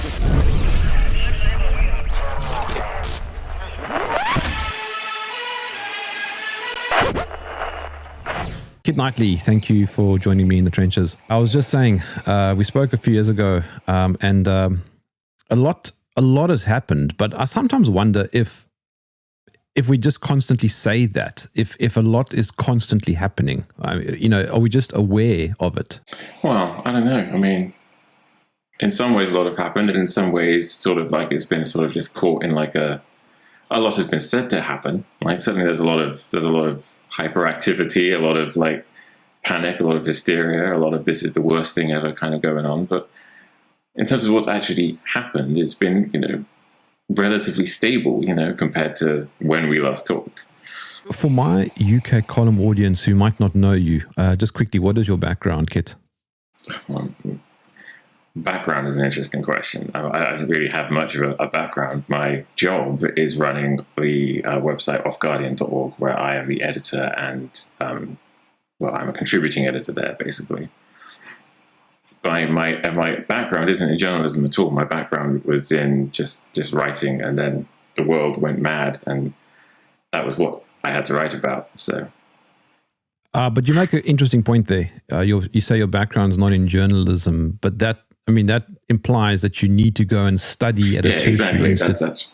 Kit Knightly, thank you for joining me in the trenches. I was just saying, we spoke a few years ago, and a lot has happened. But I sometimes wonder if we just constantly say that, if a lot is constantly happening, are we just aware of it? Well, I don't know. I mean, in some ways, a lot have happened, and in some ways, sort of like it's been sort of just caught in like a lot has been said to happen. Like certainly, there's a lot of hyperactivity, a lot of like panic, a lot of hysteria, a lot of this is the worst thing ever kind of going on. But in terms of what's actually happened, it's been, relatively stable, compared to when we last talked. For my UK column audience who might not know you, just quickly, what is your background, Kit? Well, background is an interesting question. I don't really have much of a background. My job is running the website OffGuardian.org, where I am the editor and, I'm a contributing editor there, basically. But my background isn't in journalism at all. My background was in just writing, and then the world went mad, and that was what I had to write about. So. But you make an interesting point there. You say your background is not in journalism, but that implies that you need to go and study at a tertiary institution.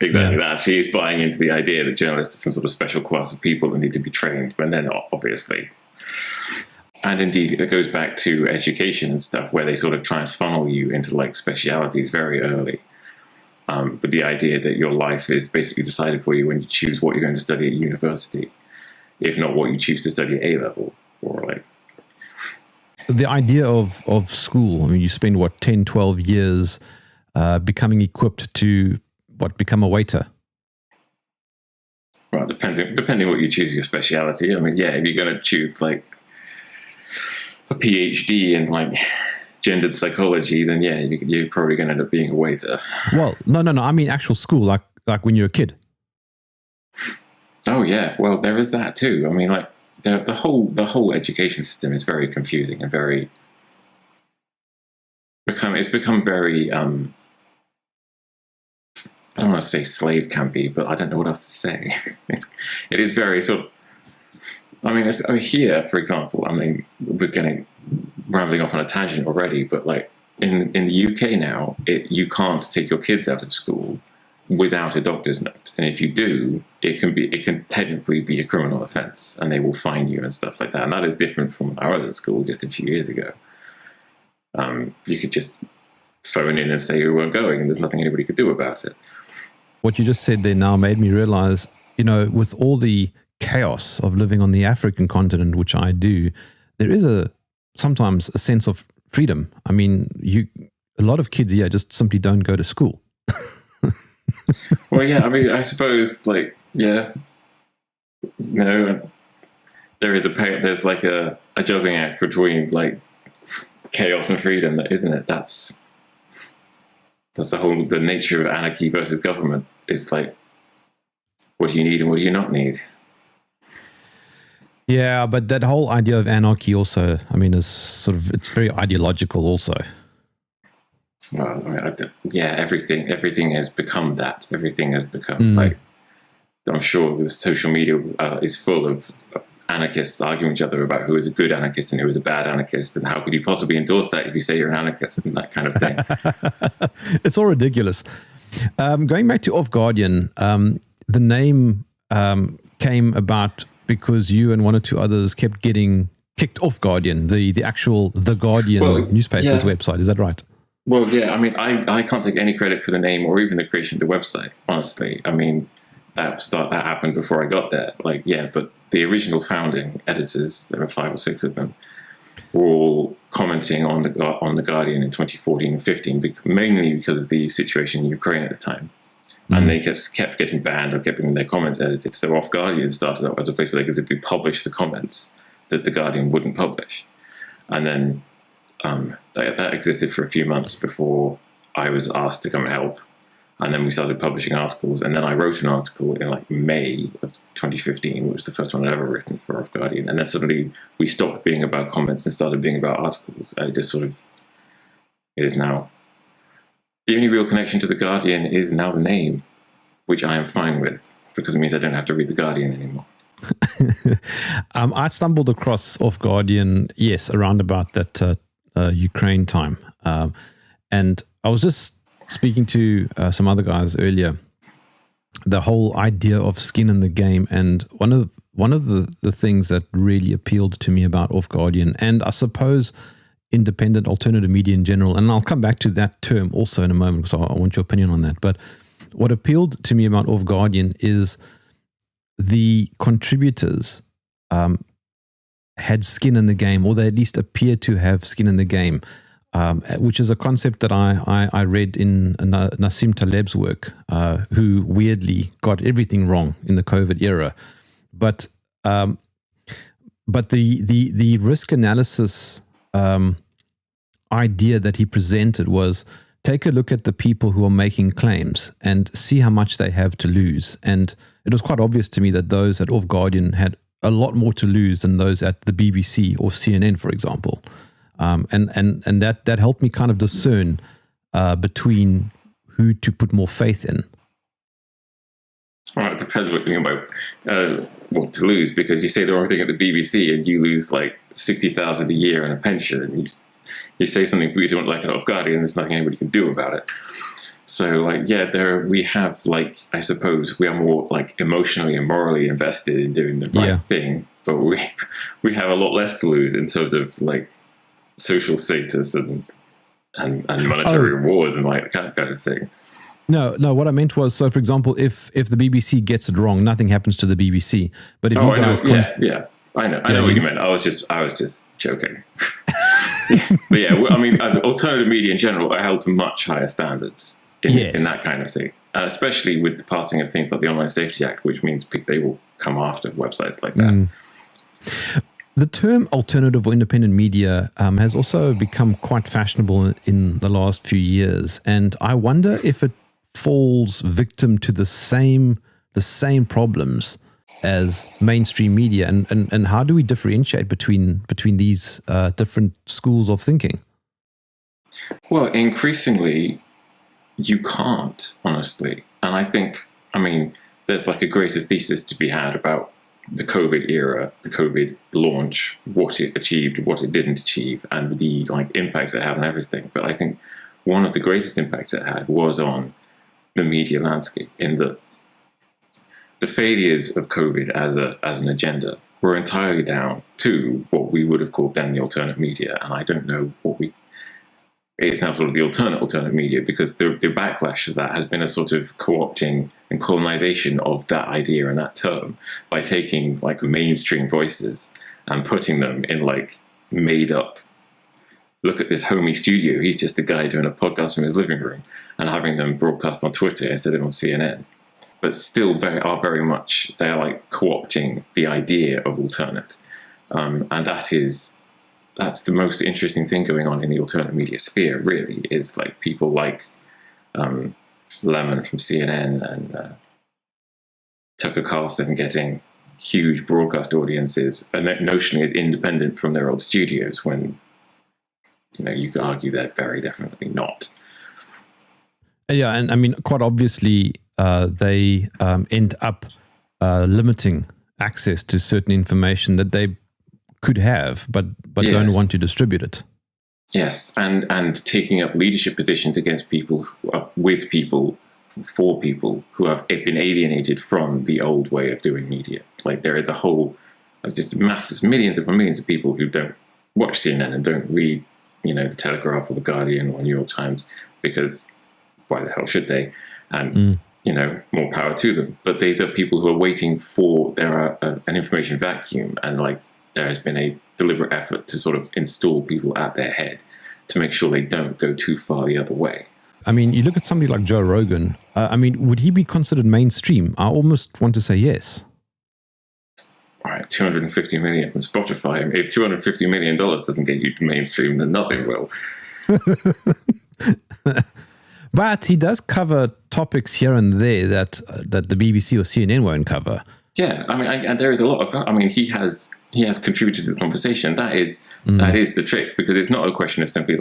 Exactly that. She's buying into the idea that journalists are some sort of special class of people that need to be trained, when they're not, obviously. And indeed, it goes back to education and stuff, where they sort of try and funnel you into like specialities very early. But the idea that your life is basically decided for you when you choose what you're going to study at university, if not what you choose to study at A-level, or like. The idea of school, you spend, 10, 12 years becoming equipped to, become a waiter? Well, depending what you choose your speciality. If you're going to choose, like, a PhD in, like, gendered psychology, then, you're probably going to end up being a waiter. Well, no. I mean actual school, like when you're a kid. Oh, yeah. Well, there is that, too. The whole education system is very confusing and it's become very I don't want to say slave campy, but I don't know what else to say. It is very sort of. Here, for example, we're getting rambling off on a tangent already, but like in the UK now, you can't take your kids out of school without a doctor's note, and if you do, it can technically be a criminal offence, and they will fine you and stuff like that. And that is different from when I was at school just a few years ago. You could just phone in and say you weren't going, and there's nothing anybody could do about it. What you just said there now made me realize, with all the chaos of living on the African continent, which I do, there is sometimes a sense of freedom. A lot of kids here just simply don't go to school. Well, yeah, I suppose, like, yeah, no, there's like a juggling act between like chaos and freedom, isn't it? That's the nature of anarchy versus government. Is like, what do you need and what do you not need? Yeah, but that whole idea of anarchy also, is sort of, it's very ideological also. Well, everything has become that. Everything has become like, I'm sure the social media is full of anarchists arguing each other about who is a good anarchist and who is a bad anarchist, and how could you possibly endorse that if you say you're an anarchist, and that kind of thing. It's all ridiculous. Going back to OffGuardian, the name came about because you and one or two others kept getting kicked off Guardian, the actual The Guardian newspaper's website. Is that right? Well, yeah. I can't take any credit for the name or even the creation of the website, honestly. That happened before I got there. But the original founding editors, there were 5 or 6 of them, were all commenting on the Guardian in 2014 and 15, mainly because of the situation in Ukraine at the time. And they just kept getting banned or kept getting their comments edited. So OffGuardian started up as a place where they could simply publish the comments that the Guardian wouldn't publish. And then that existed for a few months before I was asked to come and help. And then we started publishing articles. And then I wrote an article in May of 2015, which was the first one I'd ever written for OffGuardian. And then suddenly we stopped being about comments and started being about articles. And it is now The only real connection to The Guardian is now the name, which I am fine with, because it means I don't have to read The Guardian anymore. I stumbled across OffGuardian, yes, around about that Ukraine time. And I was just speaking to some other guys earlier, the whole idea of skin in the game. And one of the things that really appealed to me about OffGuardian, and I suppose independent alternative media in general, and I'll come back to that term also in a moment because I want your opinion on that. But what appealed to me about OffGuardian is the contributors had skin in the game, or they at least appeared to have skin in the game, which is a concept that I read in Nassim Taleb's work, who weirdly got everything wrong in the COVID era. But the risk analysis idea that he presented was, take a look at the people who are making claims and see how much they have to lose. And it was quite obvious to me that those at OffGuardian had a lot more to lose than those at the BBC or CNN, for example. And that helped me kind of discern between who to put more faith in. Well, it depends what you think about what to lose, because you say the wrong thing at the BBC and you lose like 60,000 a year and a pension, and you say something we don't like at OffGuardian, there's nothing anybody can do about it. So, like, yeah, we have, like, I suppose we are more, like, emotionally and morally invested in doing the right thing, but we have a lot less to lose in terms of, like, social status and monetary rewards and, like, that kind of thing. No, what I meant was, so, for example, if the BBC gets it wrong, nothing happens to the BBC. But if you guys... I know what you meant. I was just joking. But yeah, I mean, alternative media in general are held to much higher standards in that kind of thing, especially with the passing of things like the Online Safety Act, which means they will come after websites like that. The term alternative or independent media has also become quite fashionable in the last few years, and I wonder if it falls victim to the same problems as mainstream media, and how do we differentiate between these different schools of thinking? Well, increasingly, you can't, honestly. And I think, there's like a greater thesis to be had about the COVID era, the COVID launch, what it achieved, what it didn't achieve, and the impacts it had on everything. But I think one of the greatest impacts it had was on the media landscape, in the failures of COVID as an agenda were entirely down to what we would have called then the alternate media. And I don't know it's now sort of the alternate media, because the backlash of that has been a sort of co-opting and colonization of that idea and that term by taking mainstream voices and putting them in made up, look at this homie studio, he's just a guy doing a podcast from his living room, and having them broadcast on Twitter instead of on CNN. But still very much, they are co-opting the idea of alternate. And that's the most interesting thing going on in the alternate media sphere, really, is people like Lemon from CNN and Tucker Carlson getting huge broadcast audiences, and notionally as independent from their old studios, when you could argue they're very definitely not. Yeah, and quite obviously they end up limiting access to certain information that they could have, but don't want to distribute it. Yes, and taking up leadership positions against people, with people, for people who have been alienated from the old way of doing media. There is a whole, just millions of people who don't watch CNN and don't read, the Telegraph or the Guardian or New York Times, because why the hell should they? And more power to them. But these are people who are waiting for an information vacuum, and there has been a deliberate effort to sort of install people at their head to make sure they don't go too far the other way. You look at somebody like Joe Rogan. Would he be considered mainstream? I almost want to say yes. All right, $250 million from Spotify. If $250 million doesn't get you to mainstream, then nothing will. But he does cover topics here and there that the BBC or CNN won't cover. Yeah, and there is a lot of. He has contributed to the conversation. That is the trick, because it's not a question of simply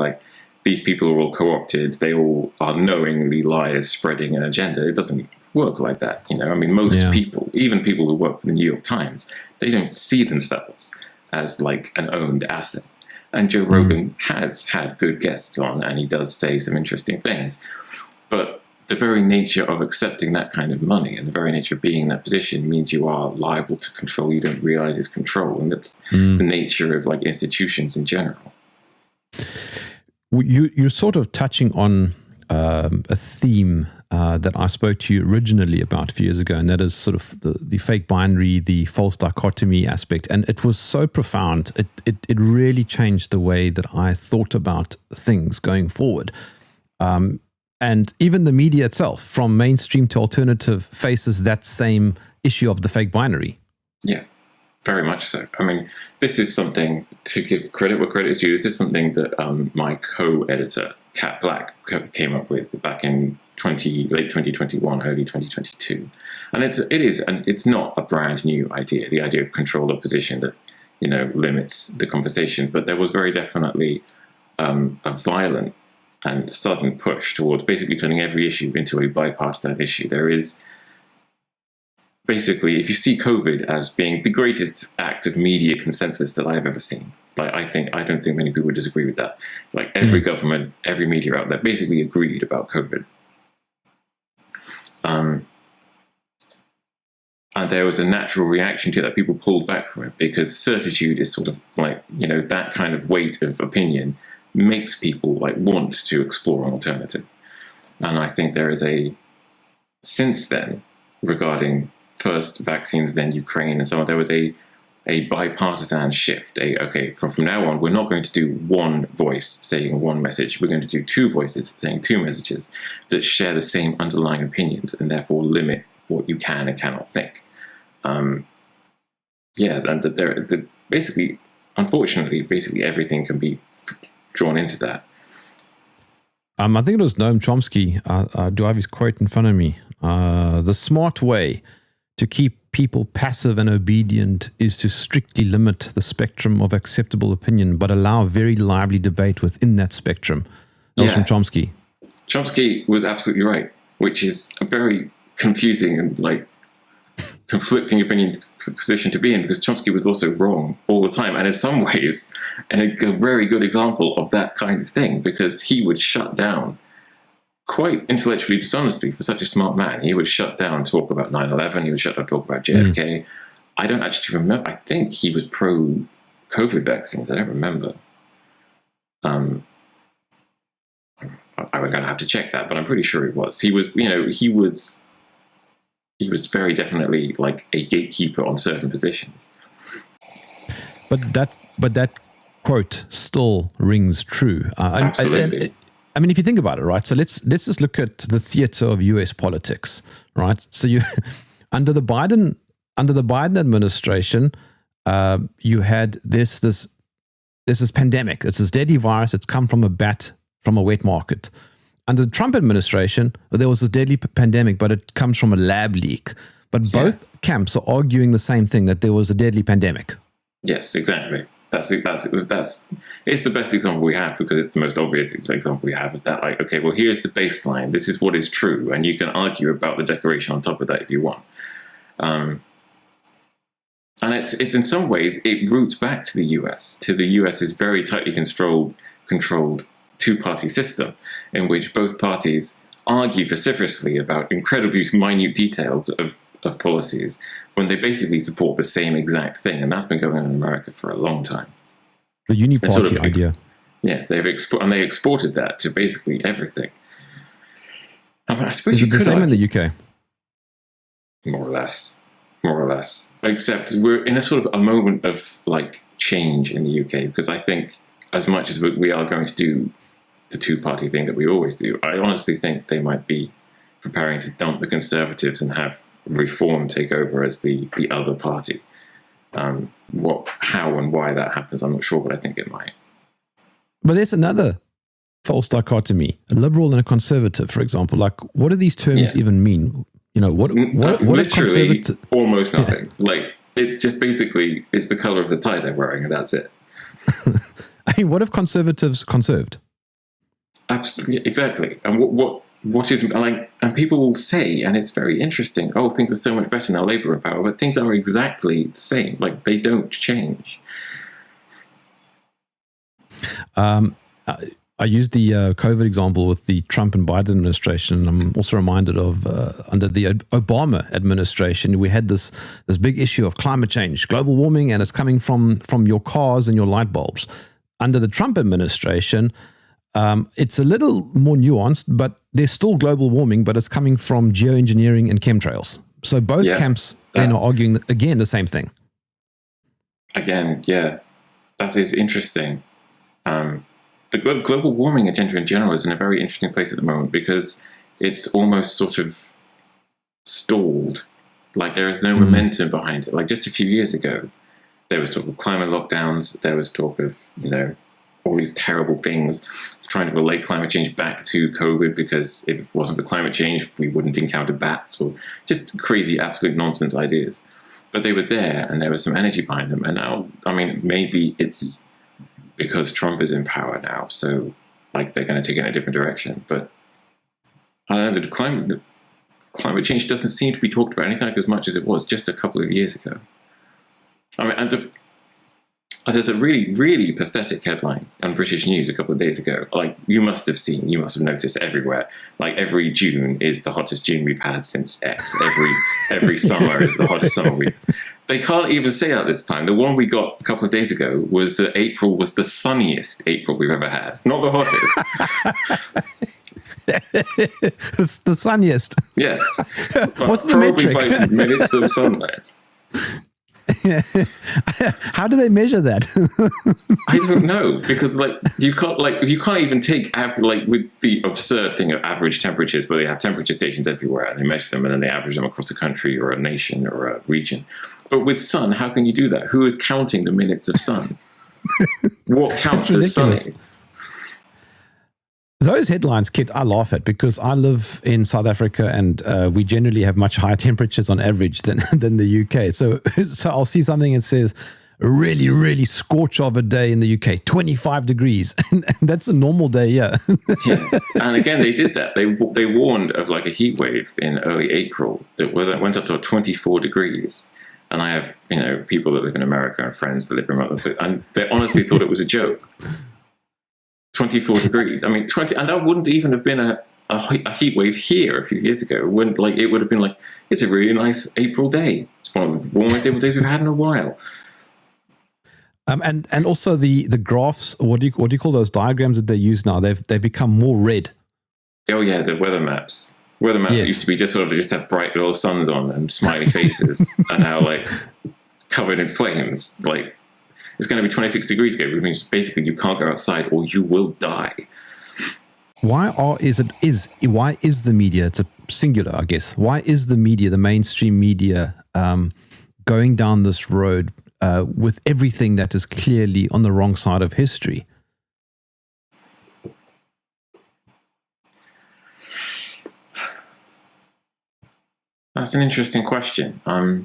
these people are all co-opted, they all are knowingly liars spreading an agenda. It doesn't work like that. I mean, most people, even people who work for the New York Times, they don't see themselves as like an owned asset. And Joe Rogan has had good guests on, and he does say some interesting things. But the very nature of accepting that kind of money and the very nature of being in that position means you are liable to control you don't realize is control. And that's the nature of like institutions in general. You're sort of touching on a theme that I spoke to you originally about a few years ago, and that is sort of the fake binary, the false dichotomy aspect. And it was so profound. It really changed the way that I thought about things going forward. And even the media itself, from mainstream to alternative, faces that same issue of the fake binary. Yeah, very much so. I mean, this is something, to give credit where credit is due, this is something that my co-editor, Kat Black, came up with back in late 2021, early 2022. And it's not a brand new idea, the idea of controlled opposition that, limits the conversation. But there was very definitely a violent and sudden push towards basically turning every issue into a bipartisan issue. There is basically, if you see COVID as being the greatest act of media consensus that I've ever seen, like I don't think many people would disagree with that. Like every government, every media outlet basically agreed about COVID. And there was a natural reaction to that. People pulled back from it because certitude is sort of like, that kind of weight of opinion makes people like want to explore an alternative. And I think there is since then, regarding first vaccines, then Ukraine and so on, there was a bipartisan shift. From now on, we're not going to do one voice saying one message. We're going to do two voices saying two messages that share the same underlying opinions and therefore limit what you can and cannot think. Unfortunately, everything can be drawn into that. I think it was Noam Chomsky. Do I have his quote in front of me? The smart way to keep people passive and obedient is to strictly limit the spectrum of acceptable opinion, but allow very lively debate within that spectrum. That was from Chomsky. Chomsky was absolutely right, which is a very confusing and like conflicting opinion position to be in, because Chomsky was also wrong all the time, and in some ways, and a very good example of that kind of thing, because he would shut down quite intellectually dishonestly for such a smart man. He would shut down talk about 9/11. He would shut down talk about JFK. I don't actually remember. I think he was pro COVID vaccines. I don't remember. I'm going to have to check that, but I'm pretty sure he was. He was very definitely like a gatekeeper on certain positions. But that quote still rings true. Absolutely. I mean, if you think about it, right? So let's just look at the theater of U.S. politics, right? So you under the Biden administration, you had this pandemic. It's this deadly virus. It's come from a bat from a wet market. Under the Trump administration, there was this deadly pandemic, but it comes from a lab leak. But both camps are arguing the same thing, that there was a deadly pandemic. Yes, exactly. It's the best example we have, because it's the most obvious example we have of that. Like, okay, well, here's the baseline. This is what is true, and you can argue about the decoration on top of that if you want. And it's in some ways it roots back to the US, to the US's very tightly controlled two-party system, in which both parties argue vociferously about incredibly minute details of policies when they basically support the same exact thing. And that's been going on in America for a long time. The uniparty idea. Yeah, they exported that to basically everything. I suppose Is it the same in the UK? More or less. Except we're in a sort of a moment of like change in the UK, because I think as much as we are going to do the two-party thing that we always do, I honestly think they might be preparing to dump the Conservatives and have Reform take over as the other party. How and why that happens, I'm not sure, but I think it might. But there's another false dichotomy: a liberal and a conservative, for example. Like, what do these terms even mean? What literally almost nothing. Like, it's just basically it's the color of the tie they're wearing, and that's it. I mean, what if conservatives conserved? Absolutely, exactly. And what is like, and people will say, and it's very interesting. Oh, things are so much better now, Labour in power, but things are exactly the same. Like they don't change. I used the COVID example with the Trump and Biden administration. I'm also reminded of under the Obama administration, we had this big issue of climate change, global warming, and it's coming from your cars and your light bulbs. Under the Trump administration, it's a little more nuanced, but there's still global warming, but it's coming from geoengineering and chemtrails. So both camps then are arguing, again, the same thing. Again, yeah, that is interesting. The global warming agenda in general is in a very interesting place at the moment because it's almost sort of stalled. Like there is no momentum behind it. Like just a few years ago, there was talk of climate lockdowns. There was talk of, all these terrible things, trying to relate climate change back to COVID because if it wasn't for climate change, we wouldn't encounter bats or just crazy, absolute nonsense ideas. But they were there and there was some energy behind them. And now, I mean, maybe it's because Trump is in power now, so like they're going to take it in a different direction. But I don't know, the climate change doesn't seem to be talked about anything like as much as it was just a couple of years ago. I mean, and there's a really, really pathetic headline on British News a couple of days ago. Like you must have noticed everywhere. Like every June is the hottest June we've had since X. Every summer is the hottest summer we've. They can't even say that this time. The one we got a couple of days ago was that April was the sunniest April we've ever had, not the hottest. It's the sunniest. Yes. What's the metric? Probably by minutes of sunlight. How do they measure that? I don't know, because you can't even take with the absurd thing of average temperatures, where they have temperature stations everywhere and they measure them and then they average them across a country or a nation or a region. But with sun, how can you do that? Who is counting the minutes of sun? What counts as sunny? Those headlines, Kit, I laugh at because I live in South Africa and we generally have much higher temperatures on average than the UK. So I'll see something that says a really, really scorch of a day in the UK, 25 degrees. And that's a normal day, yeah. Yeah. And again, they did that. They warned of like a heat wave in early April that went up to 24 degrees. And I have, people that live in America and friends that live remotely, and they honestly thought it was a joke. 24 degrees. I mean, and that wouldn't even have been a heat wave here a few years ago. It would have been like, it's a really nice April day. It's one of the warmest April days we've had in a while. And also the graphs. What do you call those diagrams that they use now? They've become more red. Oh yeah, the weather maps. Weather maps used to be just have bright little suns on and smiley faces, and now like covered in flames. Like it's going to be 26 degrees again, which means basically you can't go outside or you will die. Why is the media? It's a singular, I guess. Why is the media, the mainstream media, going down this road with everything that is clearly on the wrong side of history? That's an interesting question. I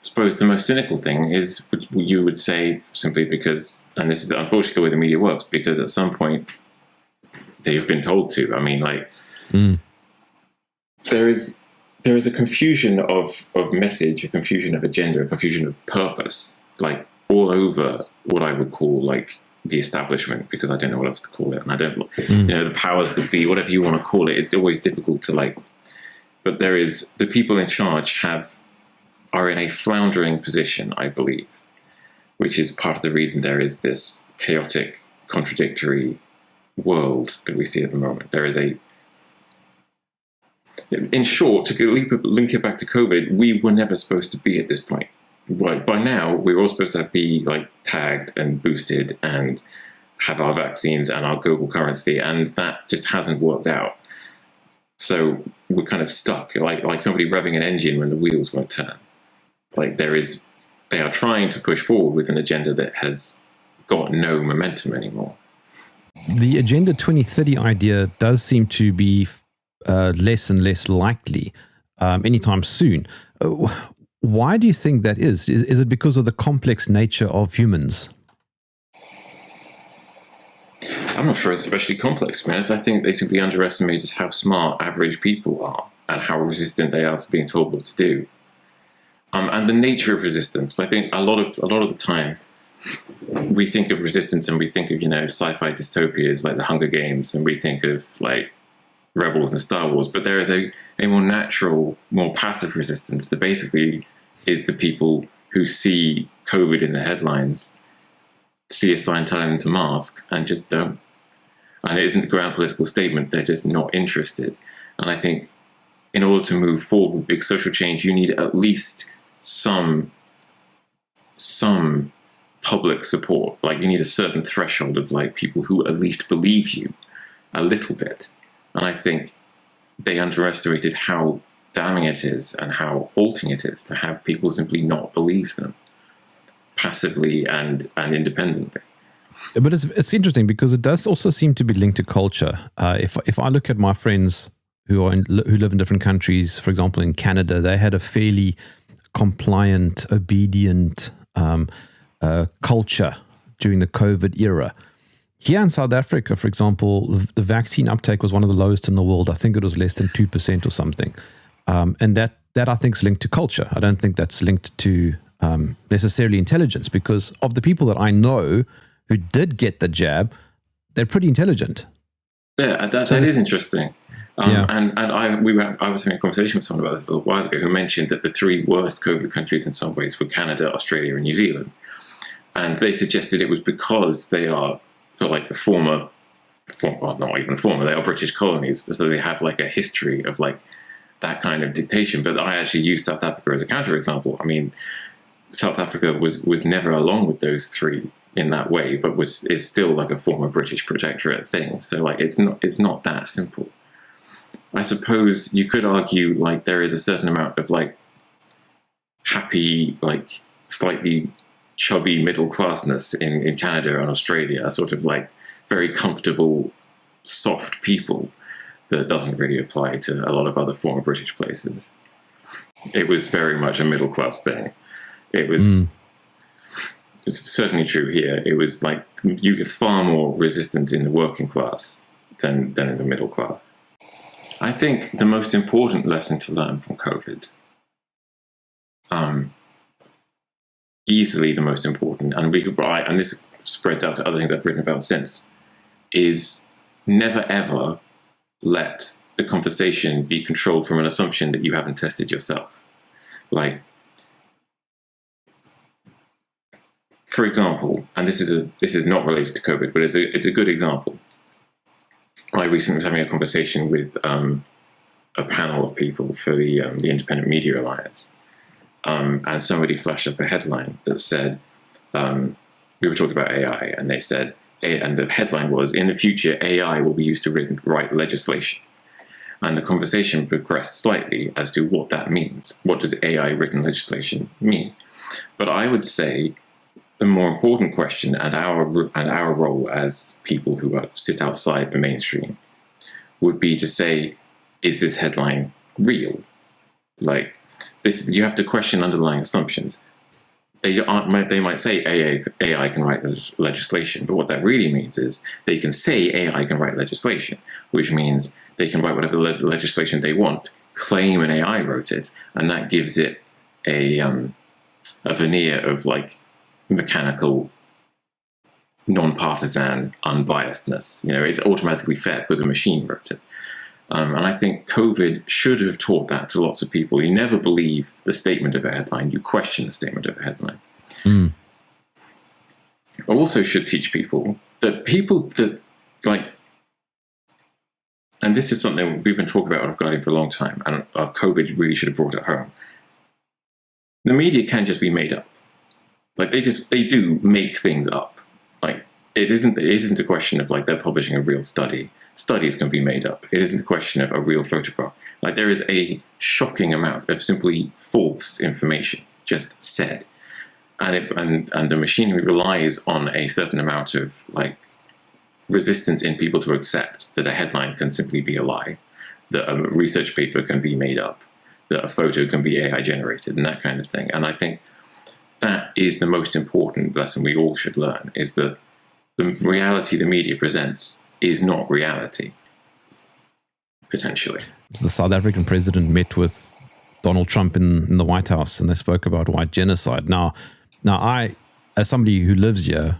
suppose the most cynical thing is what you would say simply because, and this is unfortunately the way the media works, because at some point they've been told to. I mean, there is a confusion of message, a confusion of agenda, a confusion of purpose, like all over what I would call like the establishment, because I don't know what else to call it, and I don't, the powers that be, whatever you want to call it. It's always difficult to but there is the people in charge are in a floundering position, I believe, which is part of the reason there is this chaotic, contradictory world that we see at the moment. There is in short, to link it back to COVID, we were never supposed to be at this point. By now, we were all supposed to be tagged and boosted and have our vaccines and our global currency, and that just hasn't worked out. So we're kind of stuck, like somebody revving an engine when the wheels won't turn. They are trying to push forward with an agenda that has got no momentum anymore. The Agenda 2030 idea does seem to be less and less likely anytime soon. Why do you think that is? Is it because of the complex nature of humans? I'm not sure it's especially complex, man. I think they simply underestimated how smart average people are and how resistant they are to being told what to do. And the nature of resistance. I think a lot of the time we think of resistance and we think of, sci-fi dystopias like the Hunger Games, and we think of like Rebels and Star Wars. But there is a more natural, more passive resistance that basically is the people who see COVID in the headlines, see a sign telling them to mask, and just don't. And it isn't a grand political statement, they're just not interested. And I think in order to move forward with big social change, you need at least some public support. Like, you need a certain threshold of like people who at least believe you a little bit. And I think they underestimated how damning it is and how halting it is to have people simply not believe them passively and independently. But it's interesting because it does also seem to be linked to culture. If I look at my friends who live in different countries, for example, in Canada, they had a fairly compliant, obedient culture during the COVID era. Here in South Africa, for example, the vaccine uptake was one of the lowest in the world. I think it was less than 2% or something. And that I think is linked to culture. I don't think that's linked to necessarily intelligence, because of the people that I know who did get the jab, they're pretty intelligent. Yeah, that is interesting. And I was having a conversation with someone about this a little while ago who mentioned that the three worst COVID countries in some ways were Canada, Australia, and New Zealand. And they suggested it was because they are like well, not even former, they are British colonies, so they have like a history of like that kind of dictation. But I actually use South Africa as a counterexample. I mean, South Africa was never along with those three in that way, but is still like a former British protectorate thing. So like it's not that simple. I suppose you could argue like there is a certain amount of like happy, like slightly chubby middle classness in Canada and Australia, sort of like very comfortable, soft people that doesn't really apply to a lot of other former British places. It was very much a middle class thing. It was. It's certainly true here. It was like you get far more resistance in the working class than in the middle class. I think the most important lesson to learn from COVID, easily the most important, and this spreads out to other things I've written about since, is never ever let the conversation be controlled from an assumption that you haven't tested yourself. Like, for example, and this is not related to COVID, but it's a good example. I recently was having a conversation with a panel of people for the Independent Media Alliance, and somebody flashed up a headline that said, we were talking about AI, and they said, and the headline was, "In the future, AI will be used to write legislation." And the conversation progressed slightly as to what that means. What does AI written legislation mean? But I would say the more important question, and our role as people who sit outside the mainstream, would be to say, is this headline real? Like this, you have to question underlying assumptions. They might say AI can write legislation, but what that really means is they can say AI can write legislation, which means they can write whatever legislation they want, claim an AI wrote it, and that gives it a veneer of like mechanical, non-partisan unbiasedness. It's automatically fair because a machine wrote it. And I think COVID should have taught that to lots of people. You never believe the statement of a headline, you question the statement of a headline. Also should teach people that and this is something we've been talking about on OffGuardian for a long time, and COVID really should have brought it home. The media can just be made up. Like they do make things up. Like it isn't a question of like they're publishing a real study. Studies can be made up. It isn't a question of a real photograph. Like there is a shocking amount of simply false information just said, and the machinery relies on a certain amount of like resistance in people to accept that a headline can simply be a lie, that a research paper can be made up, that a photo can be AI generated, and that kind of thing. And I think that is the most important lesson we all should learn, is that the reality the media presents is not reality, potentially. So the South African president met with Donald Trump in the White House, and they spoke about white genocide. Now I, as somebody who lives here,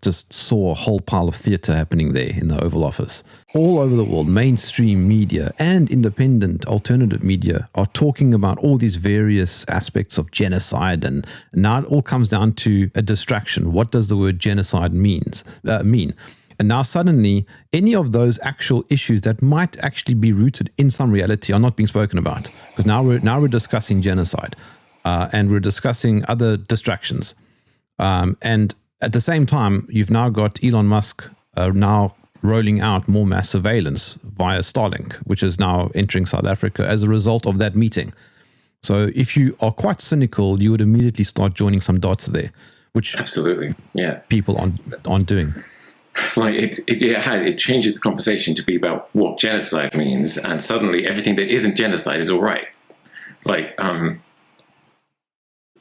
just saw a whole pile of theatre happening there in the Oval Office. All over the world, mainstream media and independent alternative media are talking about all these various aspects of genocide, and now it all comes down to a distraction. What does the word genocide mean? And now suddenly, any of those actual issues that might actually be rooted in some reality are not being spoken about, because now we're discussing genocide, and we're discussing other distractions, and at the same time, you've now got Elon Musk now rolling out more mass surveillance via Starlink, which is now entering South Africa as a result of that meeting. So if you are quite cynical, you would immediately start joining some dots there, which absolutely, yeah, people aren't doing. Like it changes the conversation to be about what genocide means, and suddenly everything that isn't genocide is all right. Like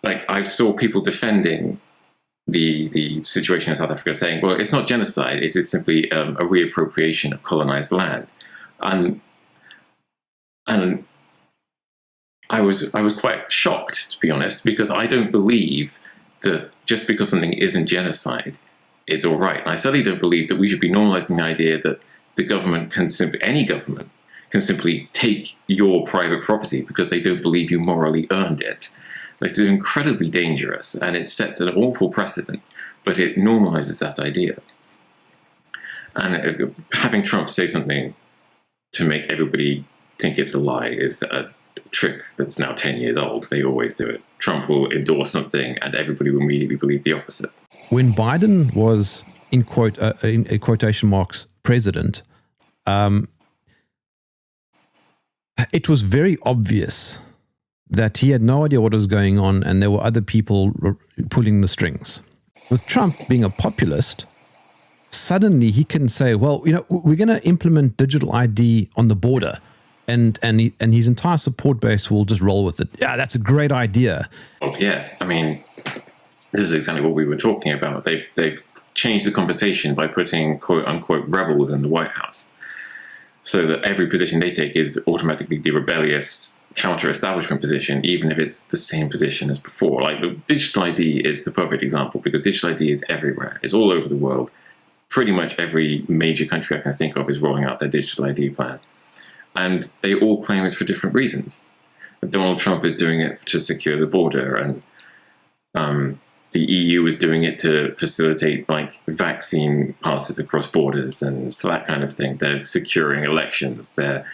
I saw people defending the situation in South Africa, saying, well, it's not genocide, it is simply a reappropriation of colonized land. And I was quite shocked, to be honest, because I don't believe that just because something isn't genocide, it's all right. And I certainly don't believe that we should be normalizing the idea that the government any government can simply take your private property because they don't believe you morally earned it. It's incredibly dangerous, and it sets an awful precedent, but it normalizes that idea. And having Trump say something to make everybody think it's a lie is a trick that's now 10 years old. They always do it. Trump will endorse something, and everybody will immediately believe the opposite. When Biden was, in quotation marks, president, it was very obvious that he had no idea what was going on, and there were other people pulling the strings. With Trump being a populist, suddenly he can say, well, we're going to implement digital ID on the border, and his entire support base will just roll with it. Yeah, that's a great idea. Oh, yeah. I mean, this is exactly what we were talking about. They've changed the conversation by putting quote-unquote rebels in the White House, so that every position they take is automatically the rebellious counter-establishment position, even if it's the same position as before. Like, the digital ID is the perfect example, because digital ID is everywhere. It's all over the world. Pretty much every major country I can think of is rolling out their digital ID plan. And they all claim it's for different reasons. Donald Trump is doing it to secure the border, and the EU is doing it to facilitate vaccine passes across borders, and so that kind of thing. They're securing elections. They're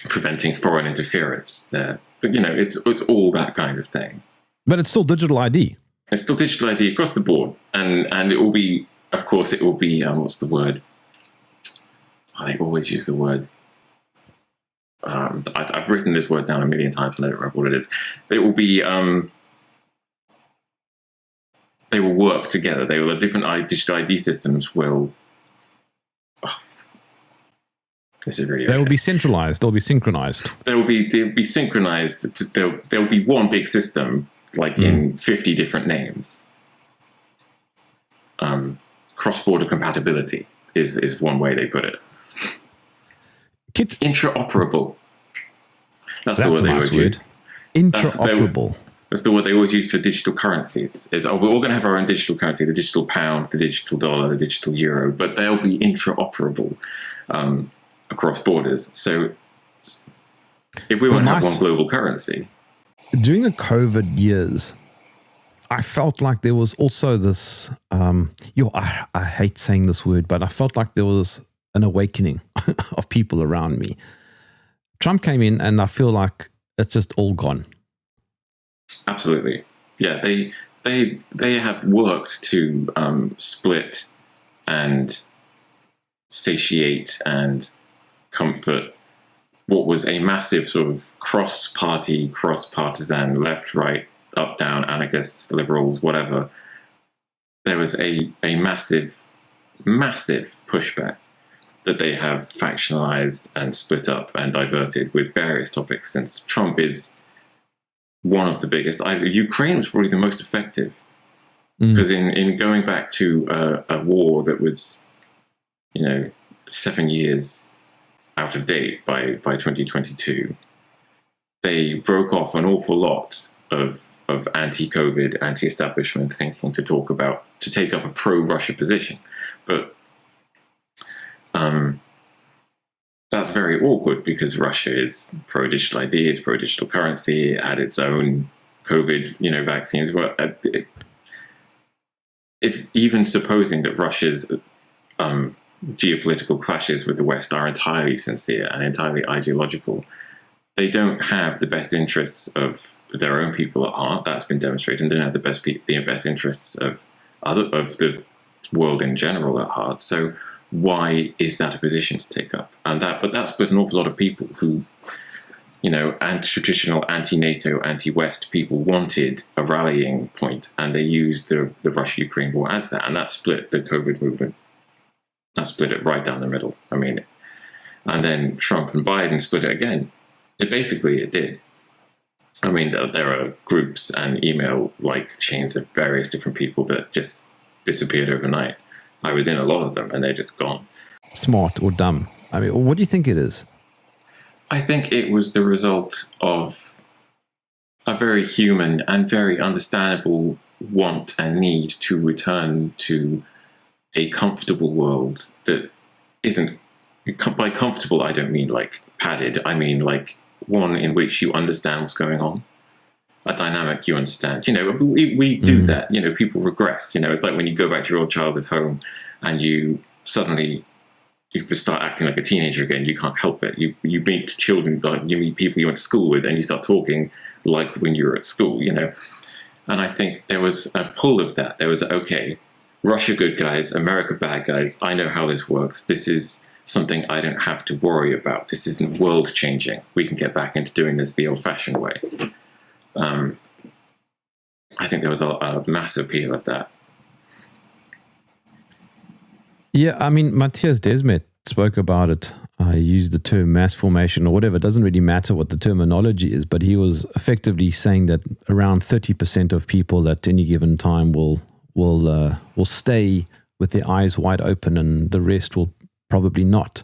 preventing foreign interference. It's all that kind of thing. But it's still digital ID. It's still digital ID across the board, and it will be, of course, it will be what's the word? I always use the word. I've written this word down a million times and I don't remember what it is. It will be. They will work together. They will have different digital ID systems. This is really. They will be centralized. They'll be synchronized. They'll be synchronized. There'll be one big system, in 50 different names. Cross-border compatibility is one way they put it. Interoperable. That's the word they always use. Interoperable. That's the word they always use for digital currencies. We're all going to have our own digital currency: the digital pound, the digital dollar, the digital euro. But they'll be interoperable across borders. So if we won't have one global currency. During the COVID years, I felt like there was also this, I hate saying this word, but I felt like there was an awakening of people around me. Trump came in and I feel like it's just all gone. Absolutely. Yeah, they have worked to split and satiate and comfort what was a massive sort of cross-party, cross-partisan, left, right, up, down, anarchists, liberals, whatever. There was a massive, massive pushback that they have factionalized and split up and diverted with various topics, since Trump is one of the biggest. Ukraine was probably the most effective Because in going back to a war that was, 7 years out of date by 2022, they broke off an awful lot of anti-COVID, anti-establishment thinking to take up a pro-Russia position. But that's very awkward because Russia is pro-digital ideas, pro-digital currency, it had its own COVID, vaccines. But if even supposing that Russia's geopolitical clashes with the West are entirely sincere and entirely ideological, they don't have the best interests of their own people at heart. That's been demonstrated. And they don't have the best interests of the world in general at heart. So why is that a position to take up? But that's split an awful lot of people who, traditional anti-NATO, anti-West people wanted a rallying point, and they used the Russia-Ukraine war as that, and that split the COVID movement. That split it right down the middle. And then Trump and Biden split it again. It did. There are groups and email chains of various different people that just disappeared overnight. I was in a lot of them, and they're just gone. Smart or dumb? What do you think it is? I think it was the result of a very human and very understandable want and need to return to a comfortable world that isn't... By comfortable, I don't mean padded. I mean one in which you understand what's going on. A dynamic you understand. We do that. People regress. It's like when you go back to your old childhood home and you suddenly start acting like a teenager again. You can't help it. You meet children, you meet people you went to school with, and you start talking like when you were at school. And I think there was a pull of that. There was, okay, Russia good guys, America bad guys. I know how this works. This is something I don't have to worry about. This isn't world changing. We can get back into doing this the old-fashioned way. I think there was a massive appeal of that. Yeah, Matthias Desmet spoke about it. He used the term mass formation or whatever. It doesn't really matter what the terminology is, but he was effectively saying that around 30% of people at any given time will stay with their eyes wide open, and the rest will probably not.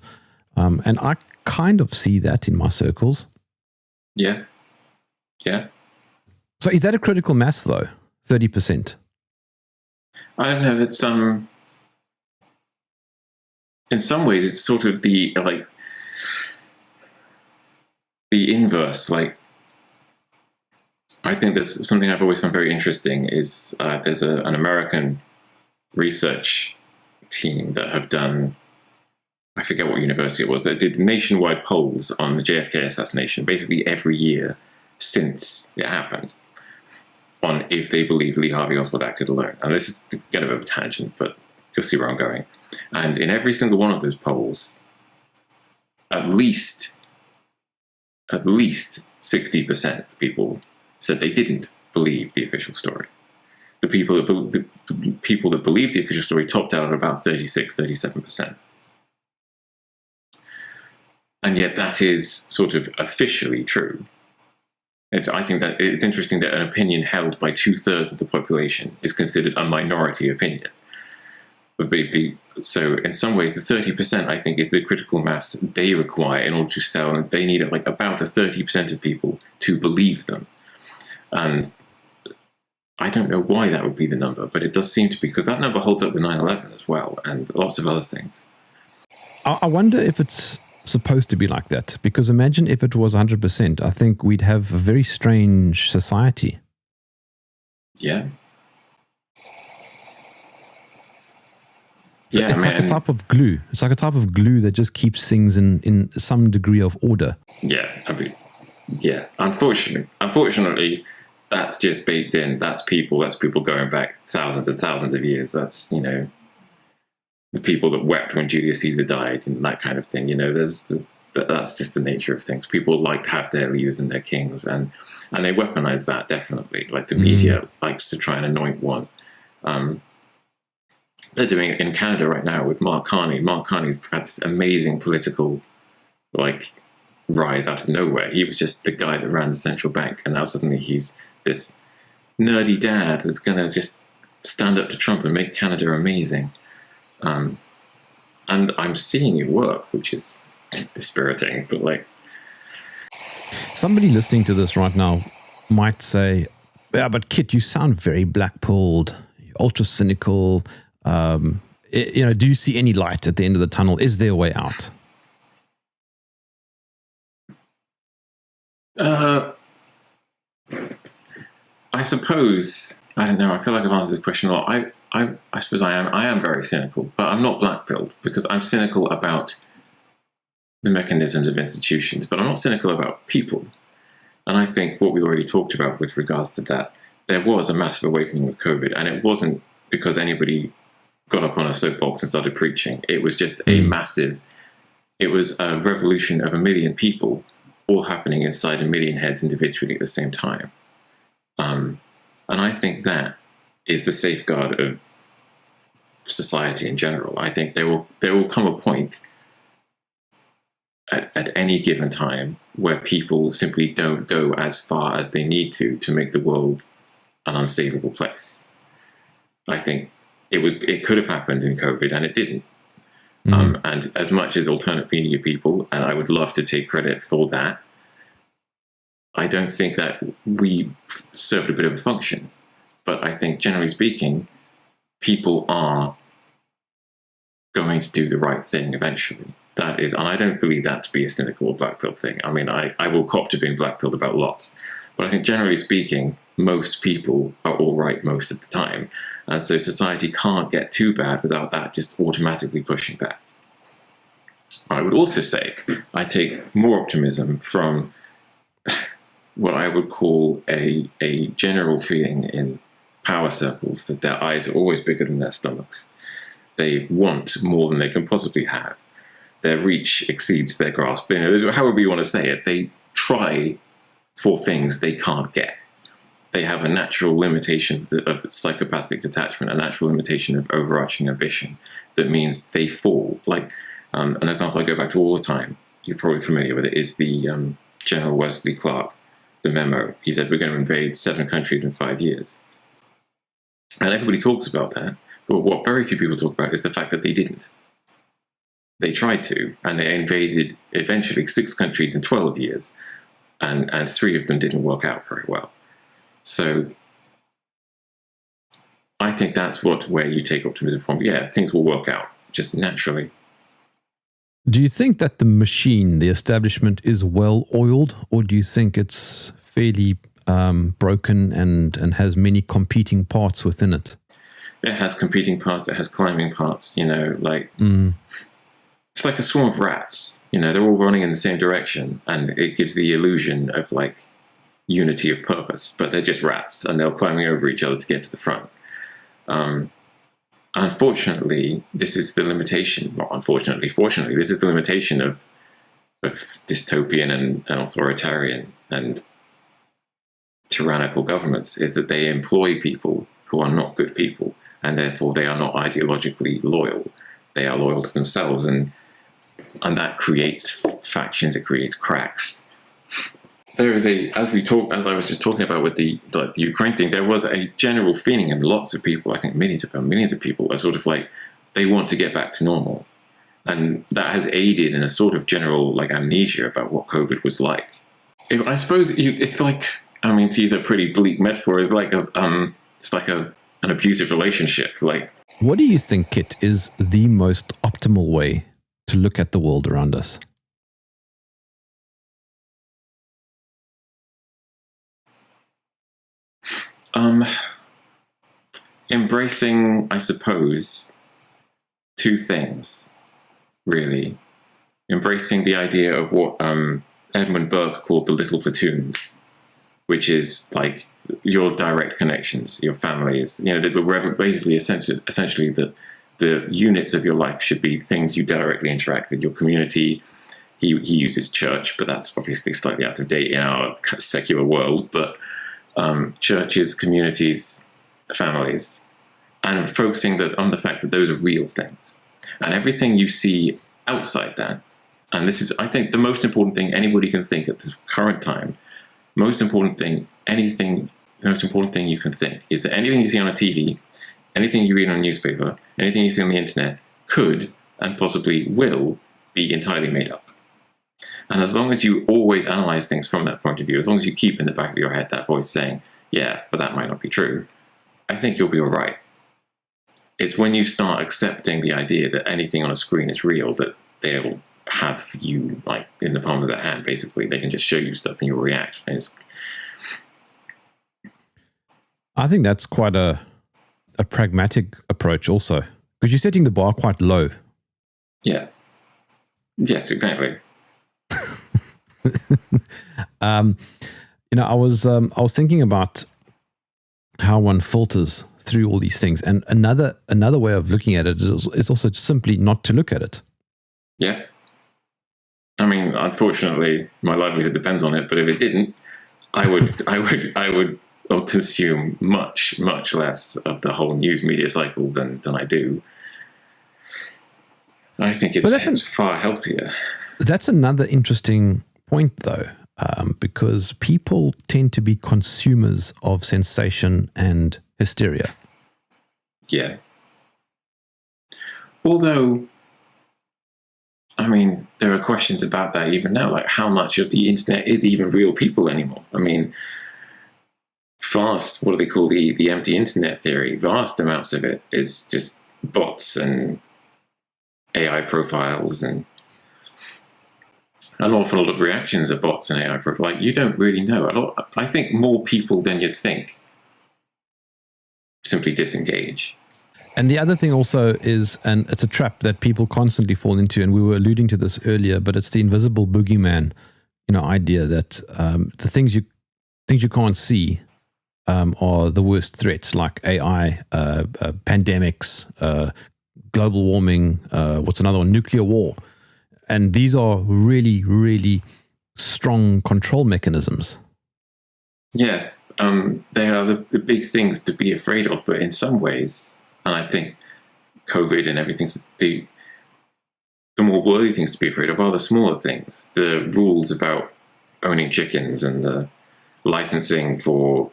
And I kind of see that in my circles. Yeah. Yeah. So is that a critical mass, though? 30%? I don't know. It's in some ways, it's sort of the inverse. I think there's something I've always found very interesting is there's an American research team that have done, I forget what university it was, that did nationwide polls on the JFK assassination, basically every year since it happened, on if they believe Lee Harvey Oswald acted alone. And this is get a bit of a tangent, but you'll see where I'm going. And in every single one of those polls, at least 60% of people said they didn't believe the official story. The people that believed the official story topped out at about 36-37%. And yet that is sort of officially true. I think that it's interesting that an opinion held by 2/3 of the population is considered a minority opinion. So in some ways, the 30%, I think, is the critical mass they require in order to sell, and they need about a 30% of people to believe them. And I don't know why that would be the number, but it does seem to be, because that number holds up with 9/11 as well, and lots of other things. I wonder if it's supposed to be like that, because imagine if it was 100%. I think we'd have a very strange society. Yeah. Yeah, it's like a type of glue. It's like a type of glue that just keeps things in some degree of order. Yeah, Unfortunately, that's just baked in. That's people going back thousands and thousands of years. That's, the people that wept when Julius Caesar died and that kind of thing. That's just the nature of things. People like to have their leaders and their kings, and they weaponize that, definitely. Like the media likes to try and anoint one. They're doing it in Canada right now with Mark Carney. Mark Carney's had this amazing political, rise out of nowhere. He was just the guy that ran the central bank, and now suddenly he's this nerdy dad that's going to just stand up to Trump and make Canada amazing. And I'm seeing it work, which is dispiriting, but like... Somebody listening to this right now might say, yeah, but Kit, you sound very black-pilled, ultra cynical. Do you see any light at the end of the tunnel? Is there a way out? I suppose, I don't know, I feel like I've answered this question a lot. I suppose I am very cynical, but I'm not black-pilled because I'm cynical about the mechanisms of institutions, but I'm not cynical about people. And I think what we already talked about with regards to that, there was a massive awakening with COVID, and it wasn't because anybody got up on a soapbox and started preaching. It was just it was a revolution of 1 million people all happening inside 1 million heads individually at the same time. And I think that is the safeguard of society in general. I think there will come a point at any given time where people simply don't go as far as they need to make the world an unsavable place. I think it could have happened in COVID, and it didn't. And as much as alternate media people, and I would love to take credit for that, I don't think that we served a bit of a function. But I think, generally speaking, people are going to do the right thing eventually. That is, and I don't believe that to be a cynical or black-pilled thing. I mean, I will cop to being black-pilled about lots. But I think, generally speaking, most people are all right most of the time. And so society can't get too bad without that just automatically pushing back. I would also say I take more optimism from what I would call a general feeling in power circles that their eyes are always bigger than their stomachs. They want more than they can possibly have. Their reach exceeds their grasp. However you want to say it, they try for things they can't get. They have a natural limitation of psychopathic detachment, a natural limitation of overarching ambition that means they fall. Like an example I go back to all the time, you're probably familiar with it, is the General Wesley Clark, the memo. He said, we're going to invade 7 countries in 5 years. And everybody talks about that, but what very few people talk about is the fact that they didn't. They tried to, and they invaded eventually 6 countries in 12 years, and 3 of them didn't work out very well. So I think that's where you take optimism from. Yeah, things will work out just naturally. Do you think that the machine, the establishment, is well oiled, or do you think it's fairly broken and has many competing parts within it? It has competing parts. It has climbing parts. It's like a swarm of rats. They're all running in the same direction, and it gives the illusion of like unity of purpose. But they're just rats, and they're climbing over each other to get to the front. Unfortunately, this is the limitation. Not unfortunately, fortunately, this is the limitation of dystopian and authoritarian and tyrannical governments, is that they employ people who are not good people, and therefore they are not ideologically loyal. They are loyal to themselves, and that creates factions. It creates cracks. There is as I was just talking about with the Ukraine thing, there was a general feeling in lots of people, I think millions of people, are sort of like, they want to get back to normal. And that has aided in a sort of general like amnesia about what COVID was like. I suppose it's like, to use a pretty bleak metaphor, it's like an abusive relationship. Like, what do you think, Kit, is the most optimal way to look at the world around us? Embracing, I suppose, 2 things, really. Embracing the idea of what Edmund Burke called the little platoons, which is like your direct connections, your families. Basically, essentially the units of your life should be things you directly interact with. Your community. He uses church, but that's obviously slightly out of date in our secular world. But churches, communities, families, and focusing on the fact that those are real things. And everything you see outside that, and this is, I think, the most important thing anybody can think at this current time, the most important thing you can think is that anything you see on a TV, anything you read on a newspaper, anything you see on the internet could and possibly will be entirely made up. And as long as you always analyze things from that point of view, as long as you keep in the back of your head that voice saying, yeah, but that might not be true, I think you'll be all right. It's when you start accepting the idea that anything on a screen is real that they'll have you like in the palm of their hand, basically. They can just show you stuff and you'll react. And I think that's quite a pragmatic approach also, because you're setting the bar quite low. Yeah. Yes, exactly. I was thinking about how one filters through all these things, and another way of looking at it is also simply not to look at it. Yeah. I mean, unfortunately, my livelihood depends on it. But if it didn't, I would consume much less of the whole news media cycle than I do. I think it's far healthier. That's another interesting point, though, because people tend to be consumers of sensation and hysteria. Yeah. Although, I mean, there are questions about that even now, like how much of the internet is even real people anymore? I mean, what do they call the empty internet theory? Vast amounts of it is just bots and AI profiles, and an awful lot of reactions are bots and AI profiles. Like, you don't really know. I think more people than you'd think simply disengage. And the other thing also is, and it's a trap that people constantly fall into, and we were alluding to this earlier, but it's the invisible boogeyman, idea that the things you can't see are the worst threats, like AI, pandemics, global warming, what's another one? Nuclear war. And these are really, really strong control mechanisms. Yeah, they are the big things to be afraid of, but in some ways, and I think COVID and everything, the more worthy things to be afraid of are the smaller things. The rules about owning chickens and the licensing for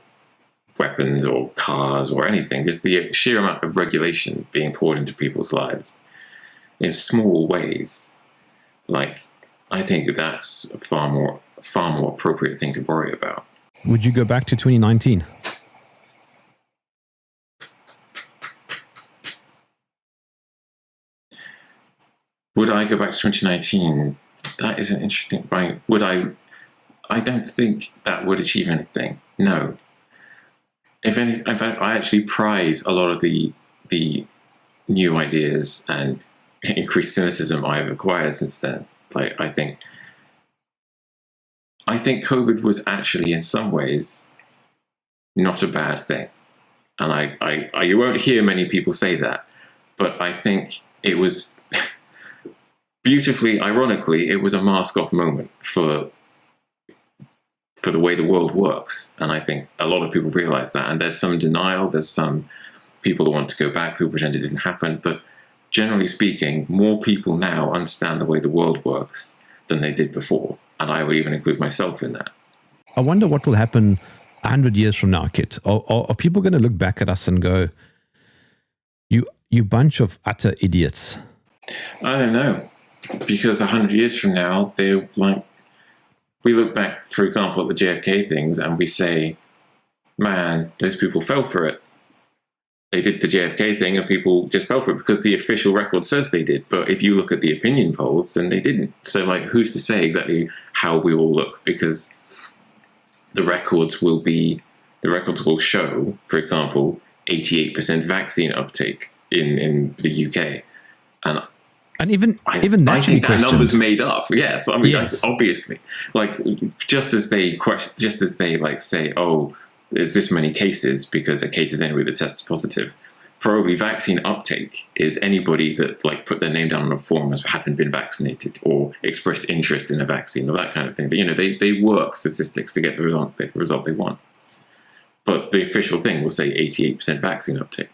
weapons or cars or anything, just the sheer amount of regulation being poured into people's lives in small ways. Like, I think that's a far more appropriate thing to worry about. Would you go back to 2019? Would I go back to 2019? That is an interesting point. Would I? I don't think that would achieve anything. No. If anything, in fact, I actually prize a lot of the new ideas and increased cynicism I've acquired since then. Like, I think COVID was actually, in some ways, not a bad thing. And I you won't hear many people say that, but I think it was beautifully, ironically, it was a mask-off moment for the way the world works. And I think a lot of people realize that. And there's some denial, there's some people who want to go back, people pretend it didn't happen. But generally speaking, more people now understand the way the world works than they did before. And I would even include myself in that. I wonder what will happen 100 years from now, Kit. Are people going to look back at us and go, you bunch of utter idiots? I don't know. Because 100 years from now, they're like, we look back, for example, at the JFK things, and we say, man, those people fell for it. They did the JFK thing and people just fell for it because the official record says they did. But if you look at the opinion polls, then they didn't. So, like, who's to say exactly how we all look? Because the records will show, for example, 88% vaccine uptake in the UK. And even that I think that questions. number's made up. Yes, I mean, yes. Obviously, like just as they like say, oh, there's this many cases because a case is anyway that tests positive. Probably vaccine uptake is anybody that like put their name down on a form as having been vaccinated or expressed interest in a vaccine or that kind of thing. They work statistics to get the result they want. But the official thing will say 88% vaccine uptake.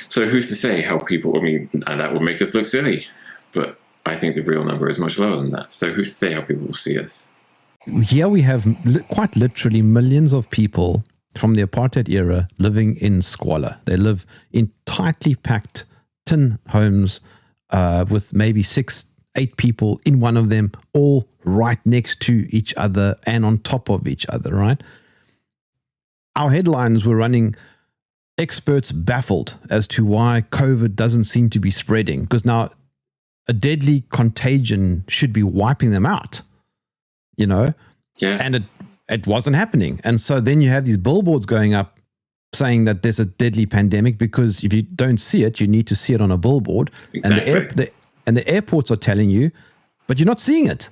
So who's to say how people, and that will make us look silly, but I think the real number is much lower than that. So who's to say how people will see us? Here we have quite literally millions of people from the apartheid era living in squalor. They live in tightly packed tin homes with maybe 6-8 people in one of them, all right next to each other and on top of each other, right? Our headlines were running, experts baffled as to why COVID doesn't seem to be spreading, because now a deadly contagion should be wiping them out, you know? Yeah. And it wasn't happening. And so then you have these billboards going up saying that there's a deadly pandemic, because if you don't see it, you need to see it on a billboard. Exactly. And the airports are telling you, but you're not seeing it.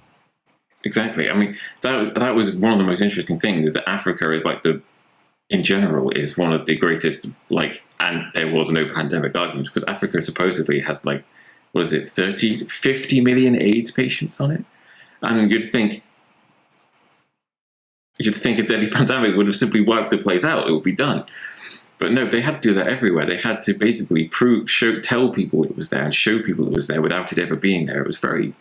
Exactly. I mean, that was one of the most interesting things, is that Africa is like in general, is one of the greatest, like, and there was no pandemic argument, because Africa supposedly has like, what is it, 50 million AIDS patients on it? And you'd think a deadly pandemic would have simply wiped the place out. It would be done. But no, they had to do that everywhere. They had to basically tell people it was there and show people it was there without it ever being there. It was very,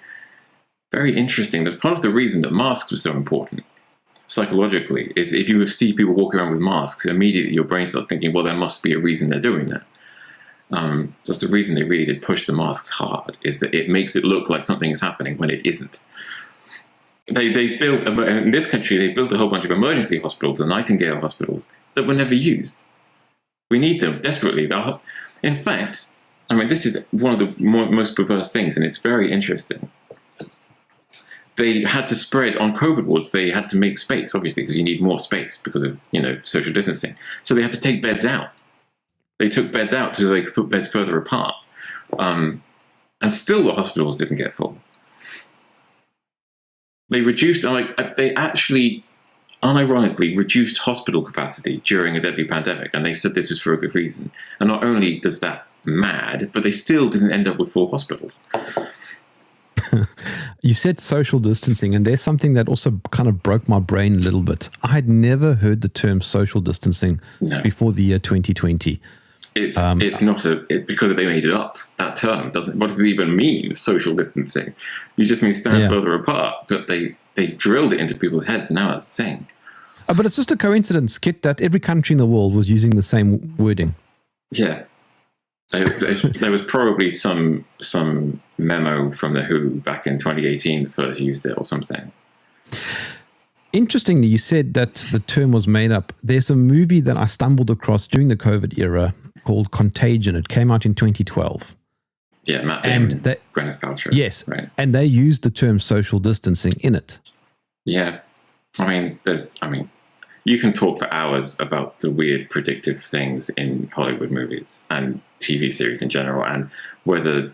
very interesting. That's part of the reason that masks were so important psychologically, is if you see people walking around with masks, immediately your brain starts thinking, well, there must be a reason they're doing that. That's the reason they really did push the masks hard, is that it makes it look like something is happening when it isn't. They built, in this country, they built a whole bunch of emergency hospitals, the Nightingale hospitals, that were never used. We need them desperately. In fact, I mean, this is one of the most perverse things, and it's very interesting. They had to spread on COVID wards. They had to make space, obviously, because you need more space because of, social distancing. So they had to take beds out. They took beds out so they could put beds further apart. And still the hospitals didn't get full. They reduced, they actually, unironically, reduced hospital capacity during a deadly pandemic, and they said this was for a good reason. And not only does that mad, but they still didn't end up with full hospitals. You said social distancing, and there's something that also kind of broke my brain a little bit. I had never heard the term social distancing before the year 2020. It's not because they made it up. That term what does it even mean, social distancing? You just mean stand further apart, but they drilled it into people's heads, and now that's the thing. But it's just a coincidence, Kit, that every country in the world was using the same wording. Yeah. There was probably some memo from the WHO back in 2018 that first used it or something. Interestingly, you said that the term was made up. There's a movie that I stumbled across during the COVID era called Contagion. It came out in 2012. Yeah, Matt Damon, Gwyneth Paltrow. Yes, right. And they used the term social distancing in it. Yeah, you can talk for hours about the weird predictive things in Hollywood movies and TV series in general, and whether,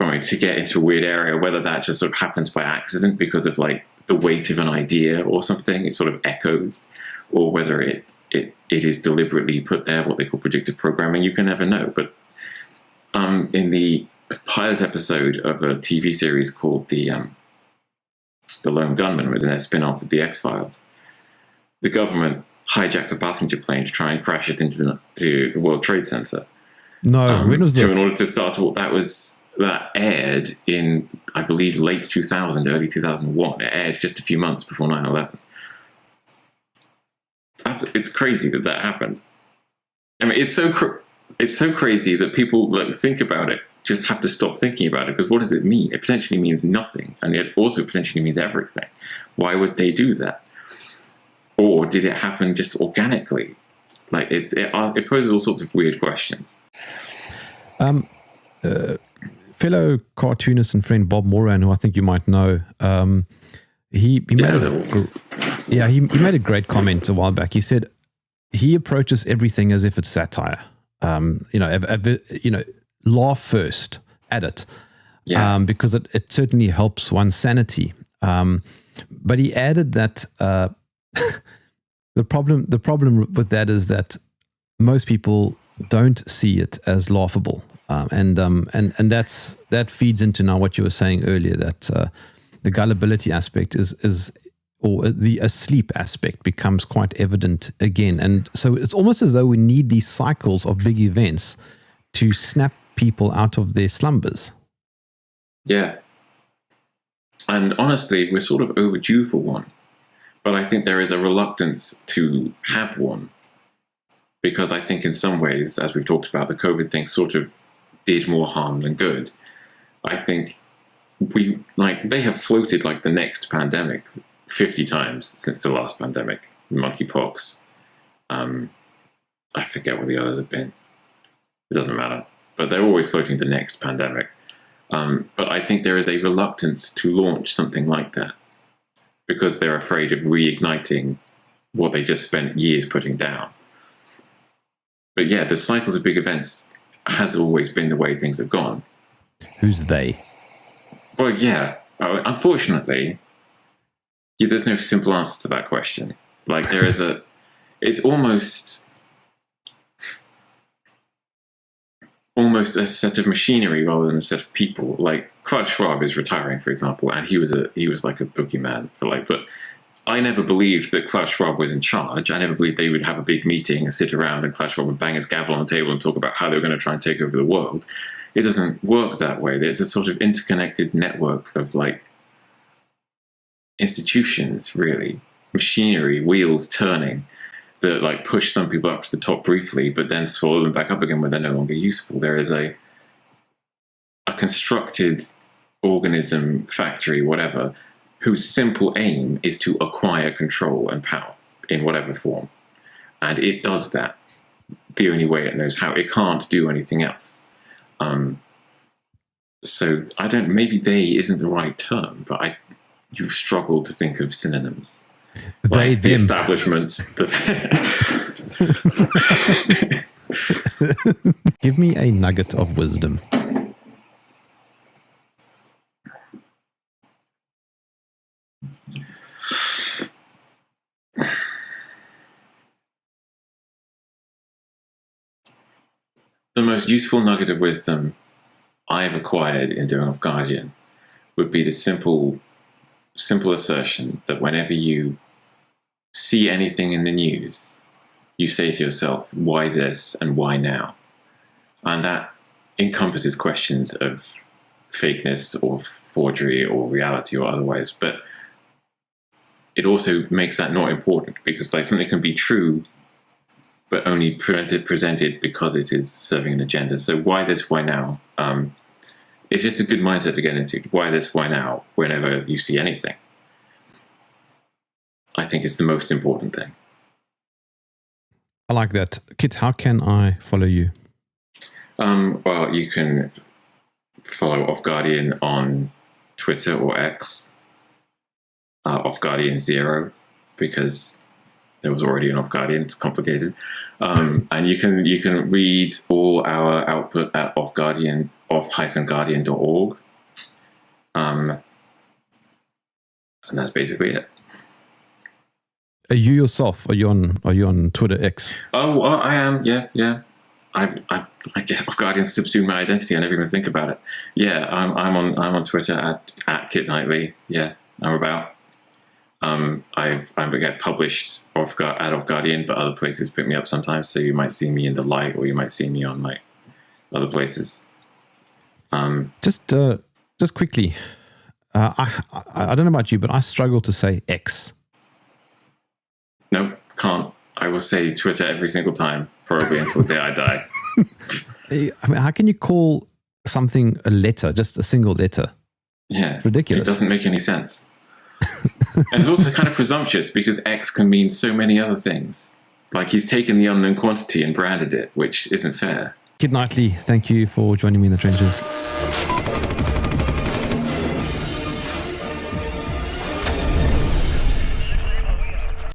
to get into a weird area, whether that just sort of happens by accident because of like the weight of an idea or something, it sort of echoes, or whether it is deliberately put there, what they call predictive programming. You can never know. But in the pilot episode of a TV series called The Lone Gunman, was in a spin-off of The X-Files, the government hijacks a passenger plane to try and crash it into the World Trade Center. No, when was this? In order to start, that aired in, I believe, late 2000, early 2001. It aired just a few months before 9/11. It's crazy that happened. I mean, it's so crazy that people think about it just have to stop thinking about it, because what does it mean? It potentially means nothing, and it also potentially means everything. Why would they do that? Or did it happen just organically? Like it poses all sorts of weird questions. Fellow cartoonist and friend Bob Moran, who I think you might know, he made a great comment a while back. He said he approaches everything as if it's satire. Laugh first at it, because it certainly helps one's sanity. But he added that the problem with that is that most people don't see it as laughable, and that feeds into now what you were saying earlier, that the gullibility aspect or the asleep aspect becomes quite evident again. And so it's almost as though we need these cycles of big events to snap people out of their slumbers. Yeah. And honestly, we're sort of overdue for one, But I think there is a reluctance to have one, because I think in some ways, as we've talked about, the COVID thing sort of did more harm than good. I think they have floated like the next pandemic 50 times since the last pandemic, monkeypox. I forget what the others have been. It doesn't matter. But they're always floating the next pandemic. But I think there is a reluctance to launch something like that because they're afraid of reigniting what they just spent years putting down. But yeah, the cycles of big events has always been the way things have gone. Who's they? Well, yeah. Unfortunately, there's no simple answer to that question. Like, there is it's almost a set of machinery rather than a set of people. Like, Klaus Schwab is retiring, for example, and he was like a boogeyman for like. But I never believed that Klaus Schwab was in charge. I never believed they would have a big meeting and sit around and Klaus Schwab would bang his gavel on the table and talk about how they were going to try and take over the world. It doesn't work that way. There's a sort of interconnected network of like institutions, really, machinery, wheels turning, that like push some people up to the top briefly, but then swallow them back up again when they're no longer useful. There is a constructed organism, factory, whatever, whose simple aim is to acquire control and power in whatever form. And it does that the only way it knows how. It can't do anything else. So maybe they isn't the right term, but you've struggled to think of synonyms. Like the establishment. Give me a nugget of wisdom. The most useful nugget of wisdom I've acquired in doing OffGuardian would be the simple assertion that whenever you see anything in the news, you say to yourself, why this and why now? And that encompasses questions of fakeness or forgery or reality or otherwise, but it also makes that not important, because like something can be true but only presented because it is serving an agenda. So why this, why now? It's just a good mindset to get into. Why this, why now, whenever you see anything. I think it's the most important thing. I like that. Kit, how can I follow you? Well, you can follow OffGuardian on Twitter or X. OffGuardian 0, because there was already an OffGuardian. It's complicated. And you can read all our output at off-guardian.org. And that's basically it. Are you yourself? Are you on Twitter X? Oh, well, I am. Yeah. I get OffGuardian subsumed my identity. I never even think about it. Yeah, I'm on Twitter at Kit Knightly. Yeah, I'm about. I get published at OffGuardian, but other places pick me up sometimes. So you might see me in The Light, or you might see me on like other places. Just quickly, I don't know about you, but I struggle to say X. No, can't. I will say Twitter every single time, probably until the day I die. I mean, how can you call something a letter, just a single letter? Yeah, it's ridiculous. It doesn't make any sense. And it's also kind of presumptuous because X can mean so many other things. Like, he's taken the unknown quantity and branded it, which isn't fair. Kit Knightly, thank you for joining me in the trenches.